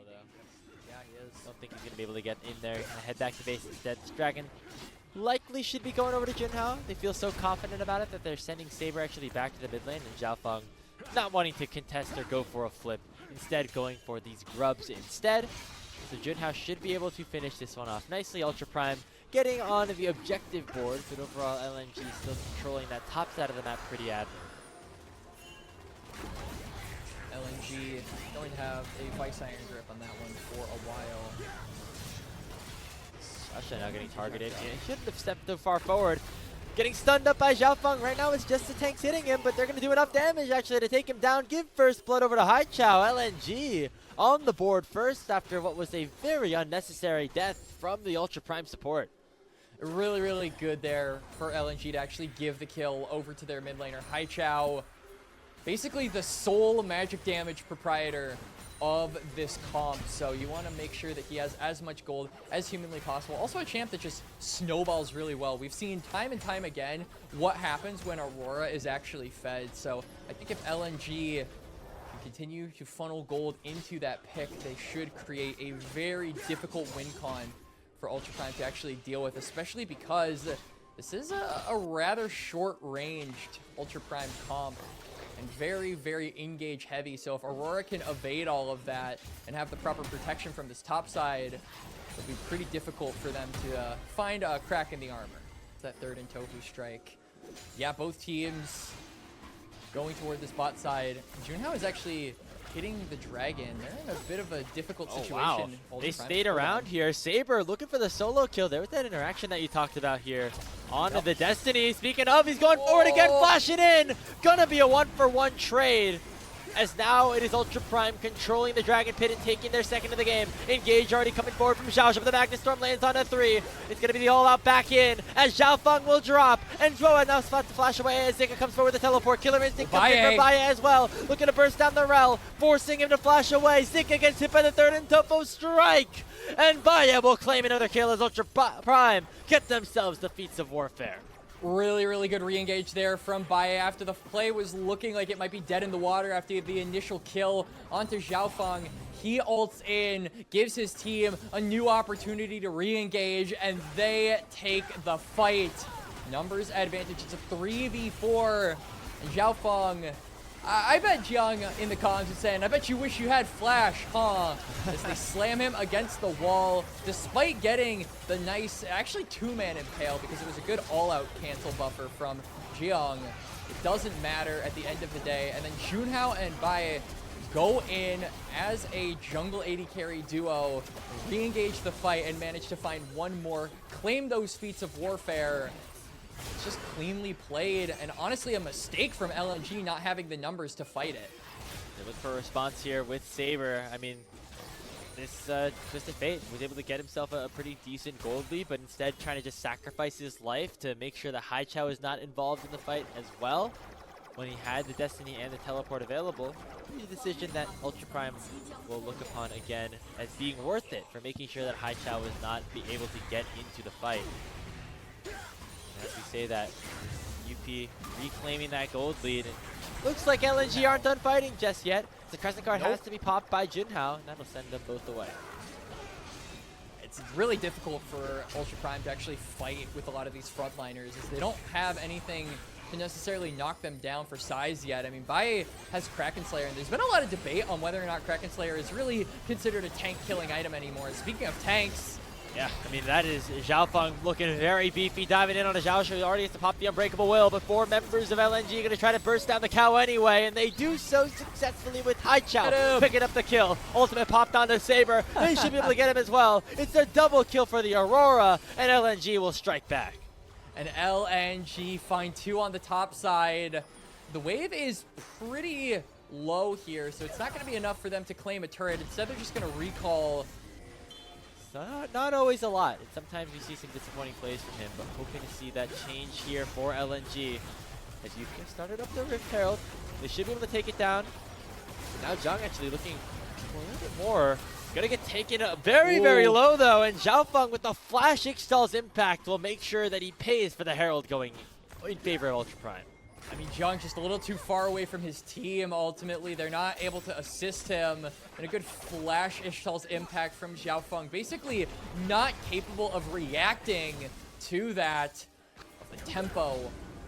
though. Yeah, he is. Don't think he's gonna be able to get in there. Gonna head back to base instead. This Dragon likely should be going over to Junhao. They feel so confident about it that they're sending Saber actually back to the mid lane, and Xiaofeng not wanting to contest or go for a flip, instead going for these grubs instead. So Junhao should be able to finish this one off nicely. Ultra Prime getting on the objective board, but overall LNG still controlling that top side of the map pretty admirably. LNG going to have a Vice Iron grip on that one for a while. Sasha now getting targeted. He shouldn't have stepped too far forward. Getting stunned up by Xiaofeng. Right now it's just the tanks hitting him, but they're going to do enough damage actually to take him down. Give first blood over to Haichao. LNG on the board first after what was a very unnecessary death from the Ultra Prime support. Really, really good there for LNG to actually give the kill over to their mid laner. Haichao, basically the sole magic damage proprietor of this comp, so you want to make sure that he has as much gold as humanly possible. Also a champ that just snowballs really well. We've seen time and time again what happens when Aurora is actually fed, so I think if LNG can continue to funnel gold into that pick, they should create a very difficult win con for Ultra Prime to actually deal with, especially because this is a rather short-ranged Ultra Prime comp and very, very engage heavy. So if Aurora can evade all of that and have the proper protection from this top side, it'll be pretty difficult for them to find a crack in the armor. It's that third and Tofu strike. Yeah, both teams going toward this bot side. Junhao is actually hitting the dragon. They're in a bit of a difficult situation. Wow. They stayed around here. Saber looking for the solo kill. There was that interaction that you talked about here. On to the Destiny. Speaking of, he's going forward again, flashing in. Gonna be a 1-for-1 trade. As now it is Ultra Prime controlling the Dragon Pit and taking their second of the game. Engage already coming forward from Xiao. But the Magnus Storm lands on a 3. It's going to be the all-out back in as Xiaofeng will drop. And Joa enough spot to flash away as Zika comes forward with the teleport. Killer Instinct comes in for Baye as well. Looking to burst down the Rel, forcing him to flash away. Zika gets hit by the third and Topo strike. And Baye will claim another kill as Ultra Prime get themselves the feats of warfare. Really, really good re-engage there from Baye after the play was looking like it might be dead in the water after the initial kill onto Xiaofeng. He ults in, gives his team a new opportunity to re-engage, and they take the fight. Numbers advantage, it's a 3v4. And Xiaofeng, I bet Jiang in the comments is saying, I bet you wish you had Flash, huh? As they slam him against the wall, despite getting the nice, actually 2-man impale, because it was a good all-out cancel buffer from Jiang. It doesn't matter at the end of the day. And then Junhao and Baye go in as a jungle AD carry duo, re-engage the fight, and manage to find one more, claim those feats of warfare. It's just cleanly played, and honestly a mistake from LNG not having the numbers to fight it. They look for a response here with Saber. I mean, this Twisted Fate was able to get himself a pretty decent gold lead, but instead trying to just sacrifice his life to make sure that Haichao is not involved in the fight as well. When he had the Destiny and the teleport available, a decision that Ultra Prime will look upon again as being worth it for making sure that Haichao is not be able to get into the fight. As we say that, UP reclaiming that gold lead. And looks like LNG aren't done fighting just yet. The Crescent card has to be popped by Junhao, and that'll send them both away. It's really difficult for Ultra Prime to actually fight with a lot of these frontliners, as they don't have anything to necessarily knock them down for size yet. I mean, Baye has Kraken Slayer, and there's been a lot of debate on whether or not Kraken Slayer is really considered a tank-killing item anymore. Speaking of tanks, yeah, I mean, that is Xiaofeng looking very beefy, diving in on a Xiao. He already has to pop the Unbreakable Will, but 4 members of LNG are going to try to burst down the cow anyway, and they do so successfully with Haichao picking up the kill. Ultimate popped onto Saber. They should be able to get him as well. It's a double kill for the Aurora, and LNG will strike back. And LNG find 2 on the top side. The wave is pretty low here, so it's not going to be enough for them to claim a turret. Instead, they're just going to recall. Not always a lot. And sometimes you see some disappointing plays from him, but hoping to see that change here for LNG. As you started up the Rift Herald, they should be able to take it down. Now Zhang actually looking for a little bit more. Gonna get taken very, very low though, and Xiaofeng with the Flash Ixtal's impact will make sure that he pays for the Herald going in favor of Ultra Prime. I mean, Jung just a little too far away from his team, ultimately. They're not able to assist him. And a good flash Ishtal's impact from Xiaofeng. Basically not capable of reacting to that. Of the tempo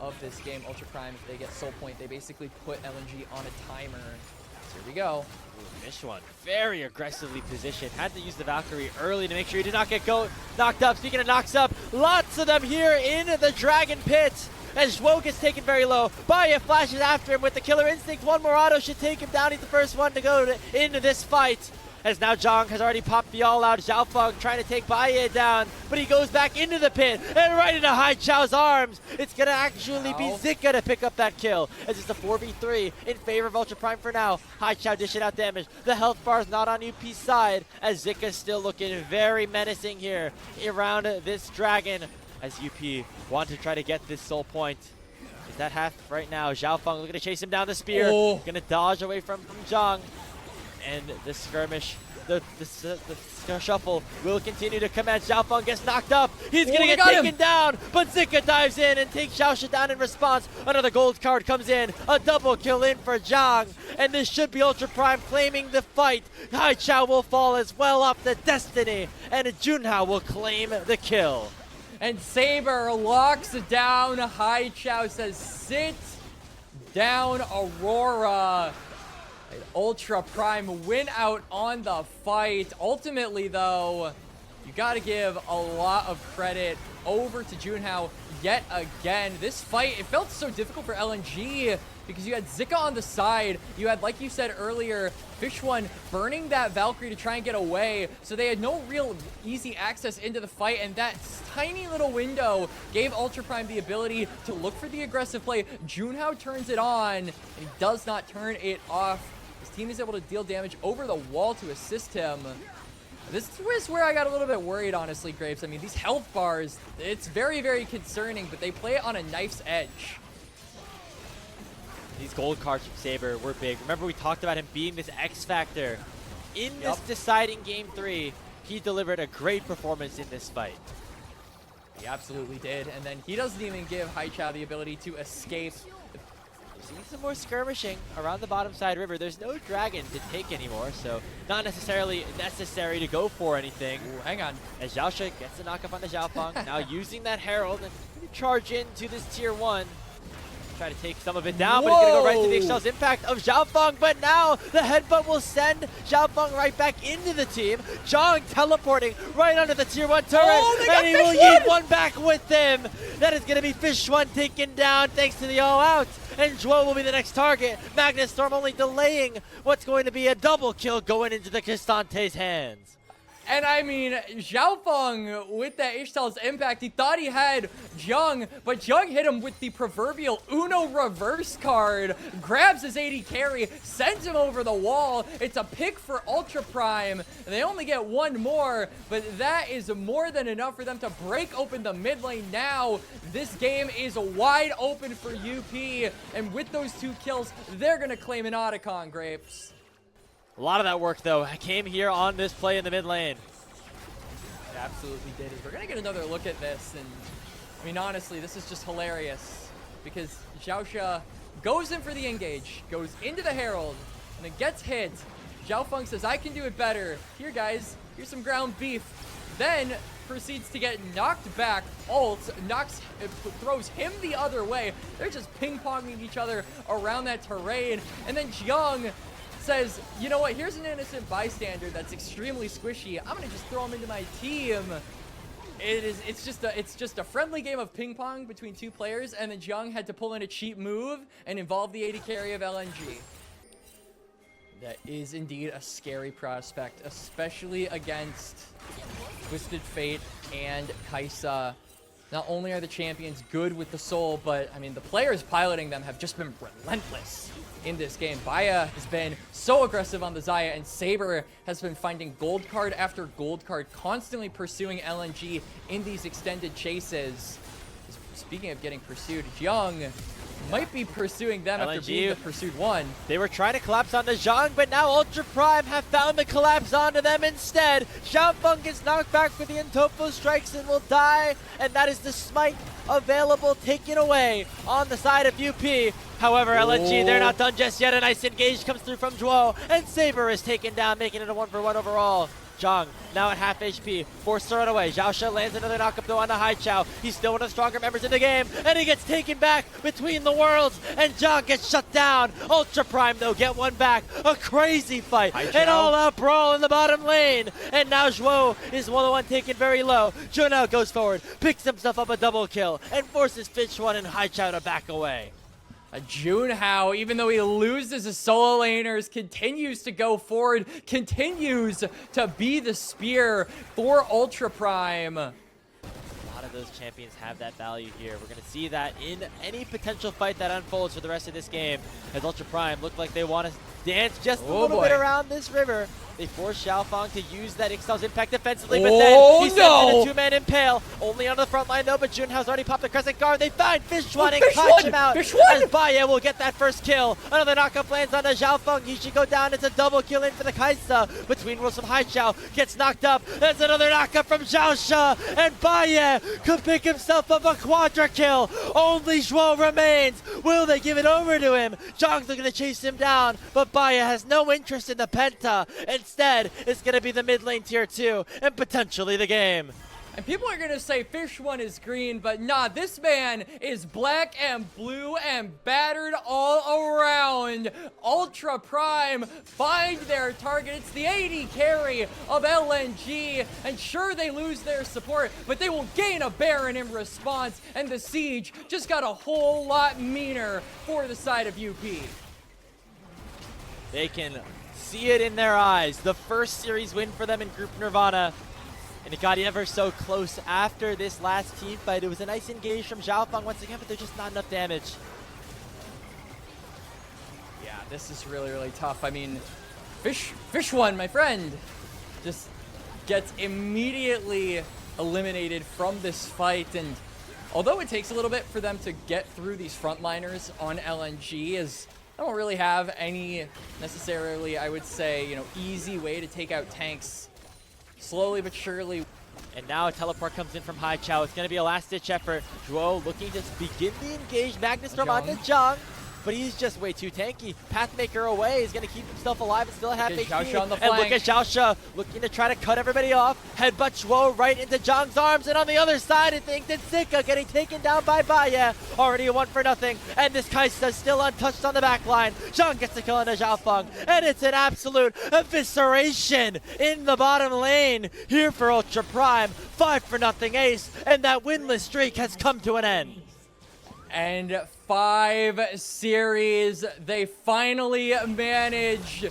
of this game. Ultra Prime, if they get Soul Point, they basically put LNG on a timer. So here we go. Ooh, Fish one very aggressively positioned. Had to use the Valkyrie early to make sure he did not get knocked up. Speaking of knocks up, lots of them here in the Dragon Pit. As Zhuo gets taken very low. Baya flashes after him with the Killer Instinct. One more auto should take him down. He's the first one to go into this fight. As now Zhang has already popped the all-out. Xiaofeng trying to take Baya down, but he goes back into the pit and right into Haichao's arms. It's going to actually be Zika to pick up that kill, as it's a 4v3 in favor of Ultra Prime for now. Haichao dishing out damage. The health bar is not on UP's side, as Zika's still looking very menacing here around this dragon, as UP want to try to get this soul point. Is that half right now? Xiaofeng looking to chase him down the spear. Gonna dodge away from Zhang. And the skirmish, the shuffle will continue to come at. Xiaofeng gets knocked up. He's gonna get taken down, but Zika dives in and takes Xiaosha down in response. Another gold card comes in. A double kill in for Zhang. And this should be Ultra Prime claiming the fight. Haichao will fall as well up to Destiny. And Junhao will claim the kill. And Saber locks it down. Haichao says, sit down, Aurora. And Ultra Prime win out on the fight. Ultimately, though, you got to give a lot of credit over to Junhao yet again. This fight, it felt so difficult for LNG because you had Zika on the side. You had, like you said earlier, Fish One burning that Valkyrie to try and get away. So they had no real easy access into the fight. And that tiny little window gave Ultra Prime the ability to look for the aggressive play. Junhao turns it on, and he does not turn it off. His team is able to deal damage over the wall to assist him. This is where I got a little bit worried, honestly, Grapes. I mean, these health bars, it's very, very concerning, but they play it on a knife's edge. These gold cards from Saber were big. Remember, we talked about him being this X factor. In this deciding Game 3, he delivered a great performance in this fight. He absolutely did, and then he doesn't even give Haichao the ability to escape. Seeing some more skirmishing around the bottom side river. There's no dragon to take anymore, so not necessarily necessary to go for anything. Ooh, hang on. As Xiaosha gets the knock up on the Xiaofeng, now using that Herald and charge into this tier 1. Try to take some of it down, but he's going to go right to the Excel's impact of Xiaofeng. But now the headbutt will send Xiaofeng right back into the team. Zhang teleporting right under the tier 1 turret, and he will yeet one back with him. That is going to be Fish One taken down thanks to the all-out. And Zhuo will be the next target. Magnus Storm only delaying what's going to be a double kill going into the Cristante's hands. And I mean, Xiaofeng with that Ishtal's impact, he thought he had Zhang, but Zhang hit him with the proverbial Uno reverse card, grabs his AD carry, sends him over the wall. It's a pick for Ultra Prime. They only get one more, but that is more than enough for them to break open the mid lane now. This game is wide open for UP, and with those 2 kills, they're going to claim an Otacon, Grapes. A lot of that work, though, came here on this play in the mid lane. It absolutely did. We're going to get another look at this, and I mean, honestly, this is just hilarious because Xiaosha goes in for the engage, goes into the Herald, and then gets hit. Xiaofeng says, I can do it better. Here, guys, here's some ground beef. Then proceeds to get knocked back. Ult throws him the other way. They're just ping-ponging each other around that terrain. And then Zhang says, you know what, here's an innocent bystander that's extremely squishy. I'm gonna just throw him into my team. It's just a friendly game of ping pong between 2 players, and then Zhang had to pull in a cheap move and involve the AD carry of LNG. That is indeed a scary prospect, especially against Twisted Fate and Kai'Sa. Not only are the champions good with the soul, but I mean, the players piloting them have just been relentless in this game. Baya has been so aggressive on the Xayah, and Saber has been finding gold card after gold card, constantly pursuing LNG in these extended chases. Speaking of getting pursued, Young might be pursuing them LNG, after being the pursued one. They were trying to collapse onto Zhang, but now Ultra Prime have found the collapse onto them instead. Xiaofeng gets knocked back for the Intofo strikes and will die, and that is the smite available, taken away on the side of UP. However, LNG, they're not done just yet. A nice engage comes through from Zhuo, and Saber is taken down, making it a 1-for-1 overall. Zhang now at half HP, forced to run away. Zhao Shi lands another knockup though on the Hai Chao. He's still one of the stronger members in the game, and he gets taken back between the worlds, and Zhang gets shut down. Ultra Prime though get one back. A crazy fight, an all-out brawl in the bottom lane, and now Zhuo is one of the one taken very low. Junao goes forward, picks himself up a double kill, and forces Fish One and Hai Chao to back away. Junhao, even though he loses his solo laners, continues to go forward, continues to be the spear for Ultra Prime. A lot of those champions have that value here. We're going to see that in any potential fight that unfolds for the rest of this game, as Ultra Prime look like they want to dance just a little bit around this river. They force Xiaofang to use that Ixtal's impact defensively, but then he sends in a two-man impale. Only on the front line though, but Junhao's already popped the Crescent Guard. They find Fish One and catch him out as Baye will get that first kill. Another knockup lands on the Xiaofang. He should go down. It's a double kill in for the Kaisa. Between Worlds from Hai Chao gets knocked up. There's another knockup from Zhao Shi, and Baye could pick himself up a quadra kill. Only Zhuo remains. Will they give it over to him? Zhang's looking to chase him down, but Baye has no interest in the Penta. Instead, it's going to be the mid lane tier 2 and potentially the game. And people are going to say Fish One is green, but nah, this man is black and blue and battered all around. Ultra Prime find their target. It's the AD carry of LNG, and sure, they lose their support, but they will gain a Baron in response, and the siege just got a whole lot meaner for the side of UP. They can see it in their eyes. The first series win for them in Group Nirvana. And it got ever so close after this last team fight. It was a nice engage from Xiaofang once again, but there's just not enough damage. Yeah, this is really, really tough. I mean, Fish One, my friend, just gets immediately eliminated from this fight. And although it takes a little bit for them to get through these frontliners on LNG, as I don't really have any necessarily, I would say, easy way to take out tanks. Slowly but surely. And now a teleport comes in from Hai Chao. It's going to be a last-ditch effort. Zhuo looking to begin the engage. Magnus from onto Zhang, but he's just way too tanky. Pathmaker away. He's going to keep himself alive and still have HP. On the and look at Zhao Shi looking to try to cut everybody off. Headbutt Zhuo right into Zhang's arms. And on the other side, I think that Zika getting taken down by Baye. Already a 1-for-0. And this Kaisa still untouched on the back line. Zhang gets the kill into Xiaofang. And it's an absolute evisceration in the bottom lane here for Ultra Prime. 5-for-0 ace. And that winless streak has come to an end. And 5 series, they finally manage.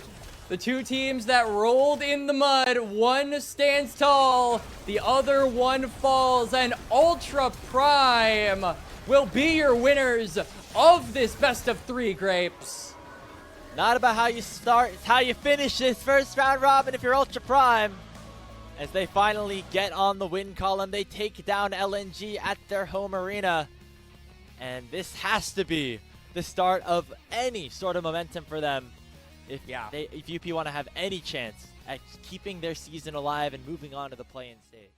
The two teams that rolled in the mud, one stands tall, the other one falls, and Ultra Prime will be your winners of this best of 3 grapes. Not about how you start, it's how you finish this first round robin if you're Ultra Prime. As they finally get on the win column, they take down LNG at their home arena. And this has to be the start of any sort of momentum for them if UP want to have any chance at keeping their season alive and moving on to the play-in stage.